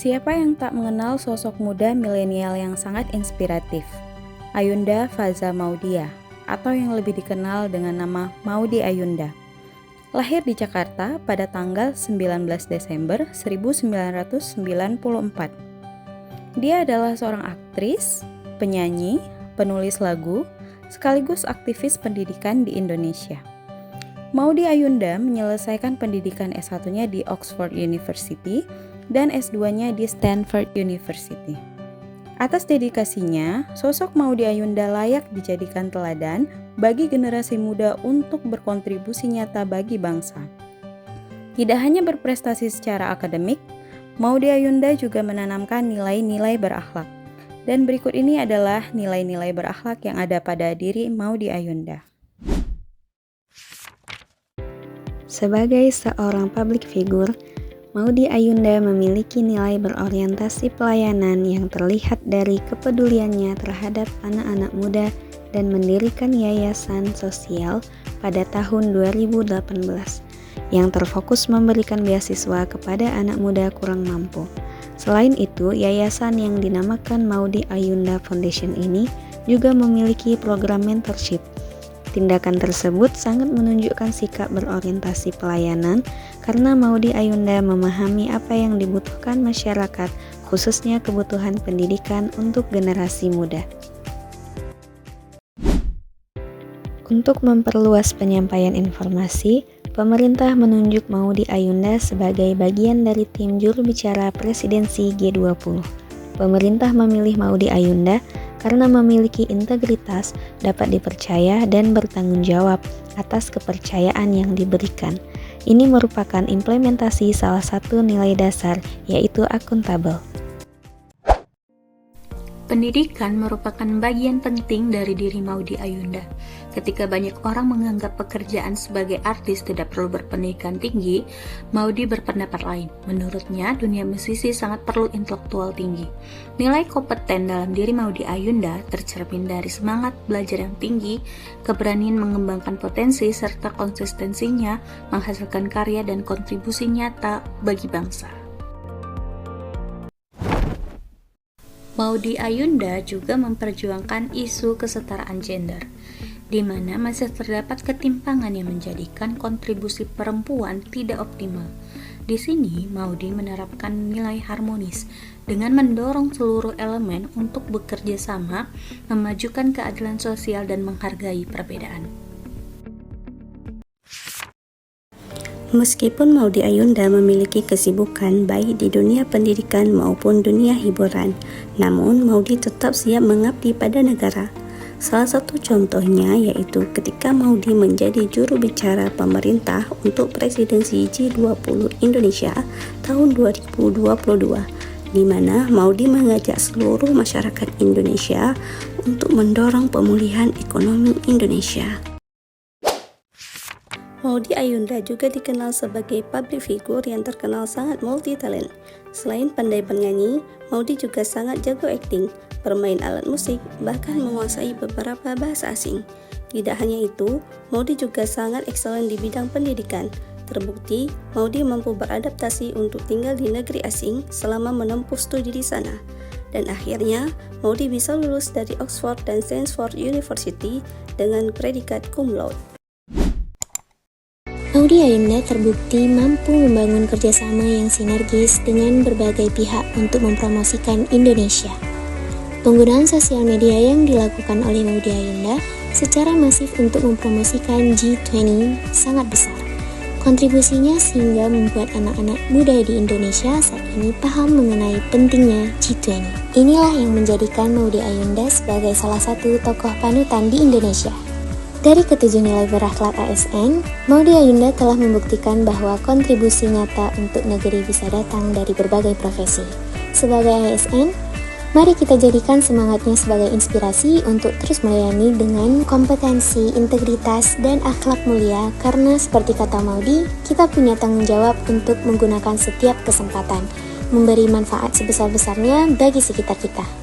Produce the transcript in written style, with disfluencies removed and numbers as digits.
Siapa yang tak mengenal sosok muda milenial yang sangat inspiratif? Ayunda Faza Maudia, atau yang lebih dikenal dengan nama Maudy Ayunda. Lahir di Jakarta pada tanggal 19 Desember 1994. Dia adalah seorang aktris, penyanyi, penulis lagu, sekaligus aktivis pendidikan di Indonesia. Maudy Ayunda menyelesaikan pendidikan S1-nya di Oxford University dan S2-nya di Stanford University. Atas dedikasinya, sosok Maudy Ayunda layak dijadikan teladan bagi generasi muda untuk berkontribusi nyata bagi bangsa. Tidak hanya berprestasi secara akademik, Maudy Ayunda juga menanamkan nilai-nilai berakhlak. Dan berikut ini adalah nilai-nilai berakhlak yang ada pada diri Maudy Ayunda. Sebagai seorang public figure, Maudy Ayunda memiliki nilai berorientasi pelayanan yang terlihat dari kepeduliannya terhadap anak-anak muda dan mendirikan yayasan sosial pada tahun 2018 yang terfokus memberikan beasiswa kepada anak muda kurang mampu. Selain itu, yayasan yang dinamakan Maudy Ayunda Foundation ini juga memiliki program mentorship. Tindakan tersebut sangat menunjukkan sikap berorientasi pelayanan karena Maudy Ayunda memahami apa yang dibutuhkan masyarakat, khususnya kebutuhan pendidikan untuk generasi muda. Untuk memperluas penyampaian informasi, pemerintah menunjuk Maudy Ayunda sebagai bagian dari tim juru bicara presidensi G20. Pemerintah memilih Maudy Ayunda karena memiliki integritas, dapat dipercaya, dan bertanggung jawab atas kepercayaan yang diberikan. Ini merupakan implementasi salah satu nilai dasar, yaitu akuntabel. Pendidikan merupakan bagian penting dari diri Maudy Ayunda. Ketika banyak orang menganggap pekerjaan sebagai artis tidak perlu berpendidikan tinggi, Maudy berpendapat lain. Menurutnya, dunia musisi sangat perlu intelektual tinggi. Nilai kompeten dalam diri Maudy Ayunda tercermin dari semangat belajar yang tinggi, keberanian mengembangkan potensi, serta konsistensinya menghasilkan karya dan kontribusi nyata bagi bangsa. Maudy Ayunda juga memperjuangkan isu kesetaraan gender, di mana masih terdapat ketimpangan yang menjadikan kontribusi perempuan tidak optimal. Di sini, Maudy menerapkan nilai harmonis dengan mendorong seluruh elemen untuk bekerja sama, memajukan keadilan sosial dan menghargai perbedaan. Meskipun Maudy Ayunda memiliki kesibukan baik di dunia pendidikan maupun dunia hiburan, namun Maudy tetap siap mengabdi pada negara. Salah satu contohnya yaitu ketika Maudy menjadi juru bicara pemerintah untuk presidensi G20 Indonesia tahun 2022, di mana Maudy mengajak seluruh masyarakat Indonesia untuk mendorong pemulihan ekonomi Indonesia. Maudy Ayunda juga dikenal sebagai public figure yang terkenal sangat multi-talent. Selain pandai bernyanyi, Maudy juga sangat jago akting, bermain alat musik, bahkan menguasai beberapa bahasa asing. Tidak hanya itu, Maudy juga sangat excellent di bidang pendidikan. Terbukti, Maudy mampu beradaptasi untuk tinggal di negeri asing selama menempuh studi di sana. Dan akhirnya, Maudy bisa lulus dari Oxford dan Stanford University dengan predikat cum laude. Maudy Ayunda terbukti mampu membangun kerjasama yang sinergis dengan berbagai pihak untuk mempromosikan Indonesia. Penggunaan sosial media yang dilakukan oleh Maudy Ayunda secara masif untuk mempromosikan G20 sangat besar. Kontribusinya sehingga membuat anak-anak muda di Indonesia saat ini paham mengenai pentingnya G20. Inilah yang menjadikan Maudy Ayunda sebagai salah satu tokoh panutan di Indonesia. Dari ketujuh nilai berakhlak ASN, Maudy Ayunda telah membuktikan bahwa kontribusi nyata untuk negeri bisa datang dari berbagai profesi. Sebagai ASN, mari kita jadikan semangatnya sebagai inspirasi untuk terus melayani dengan kompetensi, integritas, dan akhlak mulia karena seperti kata Maudy, kita punya tanggung jawab untuk menggunakan setiap kesempatan, memberi manfaat sebesar-besarnya bagi sekitar kita.